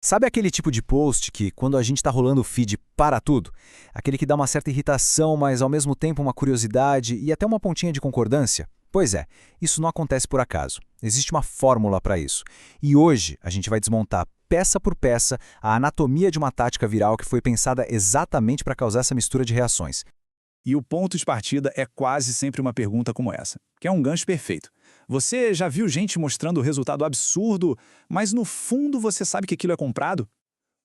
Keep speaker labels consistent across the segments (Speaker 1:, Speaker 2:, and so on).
Speaker 1: Sabe aquele tipo de post que, quando a gente está rolando o feed, para tudo? Aquele que dá uma certa irritação, mas ao mesmo tempo uma curiosidade e até uma pontinha de concordância? Pois é, isso não acontece por acaso. Existe uma fórmula para isso. E hoje a gente vai desmontar peça por peça a anatomia de uma tática viral que foi pensada exatamente para causar essa mistura de reações.
Speaker 2: E o ponto de partida é quase sempre uma pergunta como essa, que é um gancho perfeito. Você já viu gente mostrando o resultado absurdo, mas no fundo você sabe que aquilo é comprado?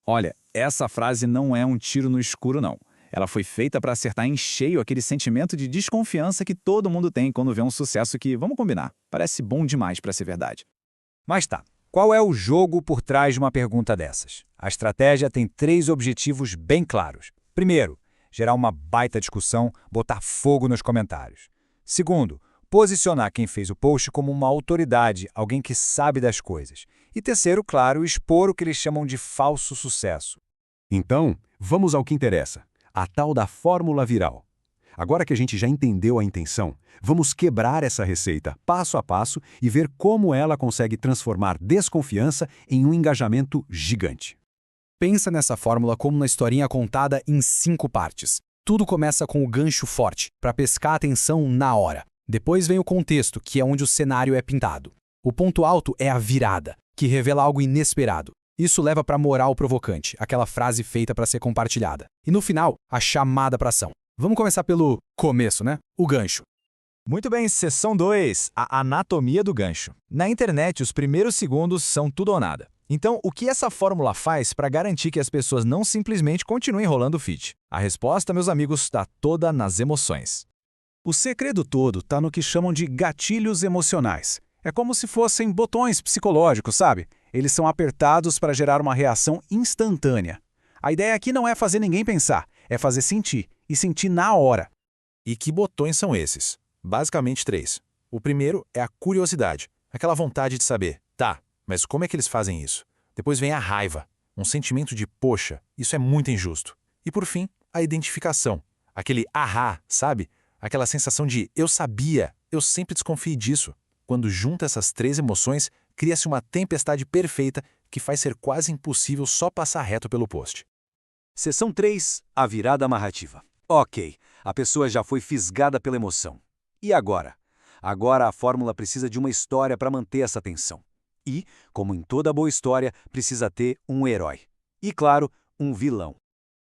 Speaker 2: Olha, essa frase não é um tiro no escuro, não. Ela foi feita para acertar em cheio aquele sentimento de desconfiança que todo mundo tem quando vê um sucesso que, vamos combinar, parece bom demais para ser verdade.
Speaker 1: Mas tá, qual é o jogo por trás de uma pergunta dessas? A estratégia tem três objetivos bem claros. Primeiro, gerar uma baita discussão, botar fogo nos comentários. Segundo, posicionar quem fez o post como uma autoridade, alguém que sabe das coisas. E terceiro, claro, expor o que eles chamam de falso sucesso.
Speaker 3: Então, vamos ao que interessa, a tal da fórmula viral. Agora que a gente já entendeu a intenção, vamos quebrar essa receita passo a passo e ver como ela consegue transformar desconfiança em um engajamento gigante.
Speaker 1: Pensa nessa fórmula como uma historinha contada em 5 partes. Tudo começa com o gancho forte, para pescar a atenção na hora. Depois vem o contexto, que é onde o cenário é pintado. O ponto alto é a virada, que revela algo inesperado. Isso leva para a moral provocante, aquela frase feita para ser compartilhada. E no final, a chamada para ação. Vamos começar pelo começo, né? O gancho.
Speaker 4: Muito bem, seção 2, a anatomia do gancho. Na internet, os primeiros segundos são tudo ou nada. Então, o que essa fórmula faz para garantir que as pessoas não simplesmente continuem rolando o feed? A resposta, meus amigos, está toda nas emoções.
Speaker 2: O segredo todo está no que chamam de gatilhos emocionais. É como se fossem botões psicológicos, sabe? Eles são apertados para gerar uma reação instantânea. A ideia aqui não é fazer ninguém pensar, é fazer sentir, e sentir na hora.
Speaker 4: E que botões são esses? Basicamente 3. O primeiro é a curiosidade, aquela vontade de saber, tá, mas como é que eles fazem isso? Depois vem a raiva, um sentimento de poxa, isso é muito injusto. E por fim, a identificação, aquele ahá, sabe? Aquela sensação de eu sabia, eu sempre desconfiei disso. Quando junta essas 3 emoções, cria-se uma tempestade perfeita que faz ser quase impossível só passar reto pelo post.
Speaker 5: Seção 3, a virada narrativa. Ok, a pessoa já foi fisgada pela emoção. E agora? Agora a fórmula precisa de uma história para manter essa tensão. E, como em toda boa história, precisa ter um herói. E, claro, um vilão.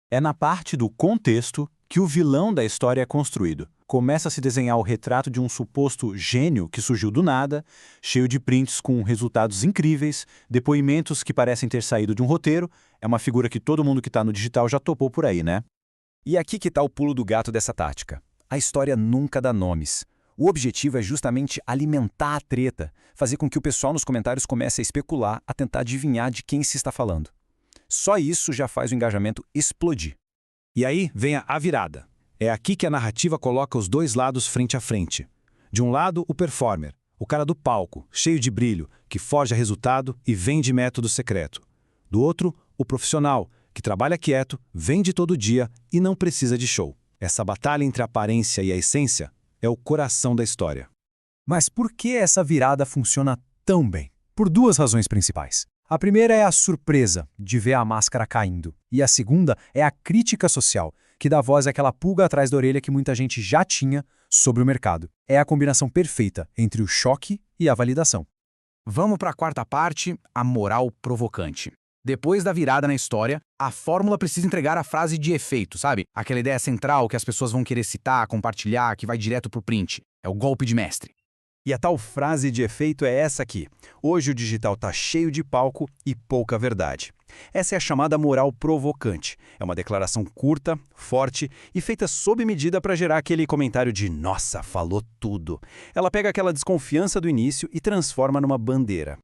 Speaker 3: É na parte do contexto que o vilão da história é construído. Começa a se desenhar o retrato de um suposto gênio que surgiu do nada, cheio de prints com resultados incríveis, depoimentos que parecem ter saído de um roteiro. É uma figura que todo mundo que está no digital já topou por aí, né?
Speaker 1: E aqui que está o pulo do gato dessa tática. A história nunca dá nomes. O objetivo é justamente alimentar a treta, fazer com que o pessoal nos comentários comece a especular, a tentar adivinhar de quem se está falando. Só isso já faz o engajamento explodir.
Speaker 2: E aí vem a virada. É aqui que a narrativa coloca os dois lados frente a frente. De um lado, o performer, o cara do palco, cheio de brilho, que forja resultado e vende método secreto. Do outro, o profissional, que trabalha quieto, vende todo dia e não precisa de show. Essa batalha entre a aparência e a essência é o coração da história.
Speaker 1: Mas por que essa virada funciona tão bem? Por 2 razões principais. A primeira é a surpresa de ver a máscara caindo. E a segunda é a crítica social, que dá voz àquela pulga atrás da orelha que muita gente já tinha sobre o mercado. É a combinação perfeita entre o choque e a validação.
Speaker 6: Vamos para a quarta parte, a moral provocante. Depois da virada na história, a fórmula precisa entregar a frase de efeito, sabe? Aquela ideia central que as pessoas vão querer citar, compartilhar, que vai direto pro print. É o golpe de mestre.
Speaker 1: E a tal frase de efeito é essa aqui. Hoje o digital tá cheio de palco e pouca verdade. Essa é a chamada moral provocante. É uma declaração curta, forte e feita sob medida para gerar aquele comentário de "nossa, falou tudo". Ela pega aquela desconfiança do início e transforma numa bandeira.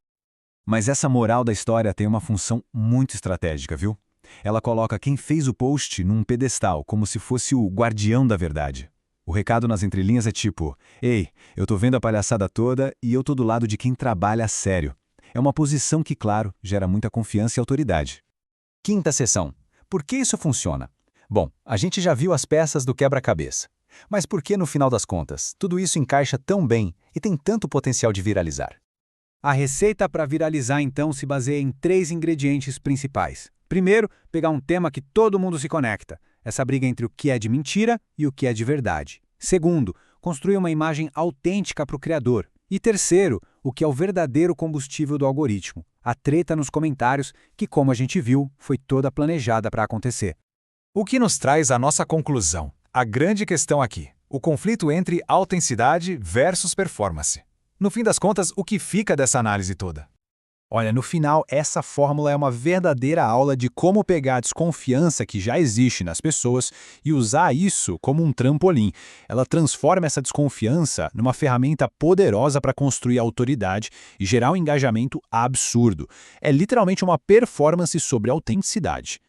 Speaker 3: Mas essa moral da história tem uma função muito estratégica, viu? Ela coloca quem fez o post num pedestal, como se fosse o guardião da verdade. O recado nas entrelinhas é tipo, ei, eu tô vendo a palhaçada toda e eu tô do lado de quem trabalha a sério. É uma posição que, claro, gera muita confiança e autoridade.
Speaker 5: Quinta seção. Por que isso funciona? Bom, a gente já viu as peças do quebra-cabeça. Mas por que, no final das contas, tudo isso encaixa tão bem e tem tanto potencial de viralizar?
Speaker 3: A receita para viralizar, então, se baseia em 3 ingredientes principais. Primeiro, pegar um tema que todo mundo se conecta, essa briga entre o que é de mentira e o que é de verdade. Segundo, construir uma imagem autêntica para o criador. E terceiro, o que é o verdadeiro combustível do algoritmo, a treta nos comentários, que, como a gente viu, foi toda planejada para acontecer.
Speaker 1: O que nos traz a nossa conclusão. A grande questão aqui, o conflito entre autenticidade versus performance. No fim das contas, o que fica dessa análise toda?
Speaker 2: Olha, no final, essa fórmula é uma verdadeira aula de como pegar a desconfiança que já existe nas pessoas e usar isso como um trampolim. Ela transforma essa desconfiança numa ferramenta poderosa para construir autoridade e gerar um engajamento absurdo. É literalmente uma performance sobre autenticidade.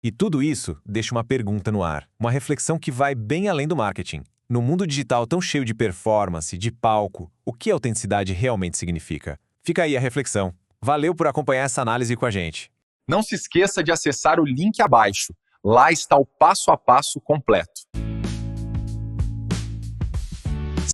Speaker 7: E tudo isso deixa uma pergunta no ar, uma reflexão que vai bem além do marketing. No mundo digital tão cheio de performance, de palco, o que autenticidade realmente significa? Fica aí a reflexão. Valeu por acompanhar essa análise com a gente.
Speaker 8: Não se esqueça de acessar o link abaixo. Lá está o passo a passo completo.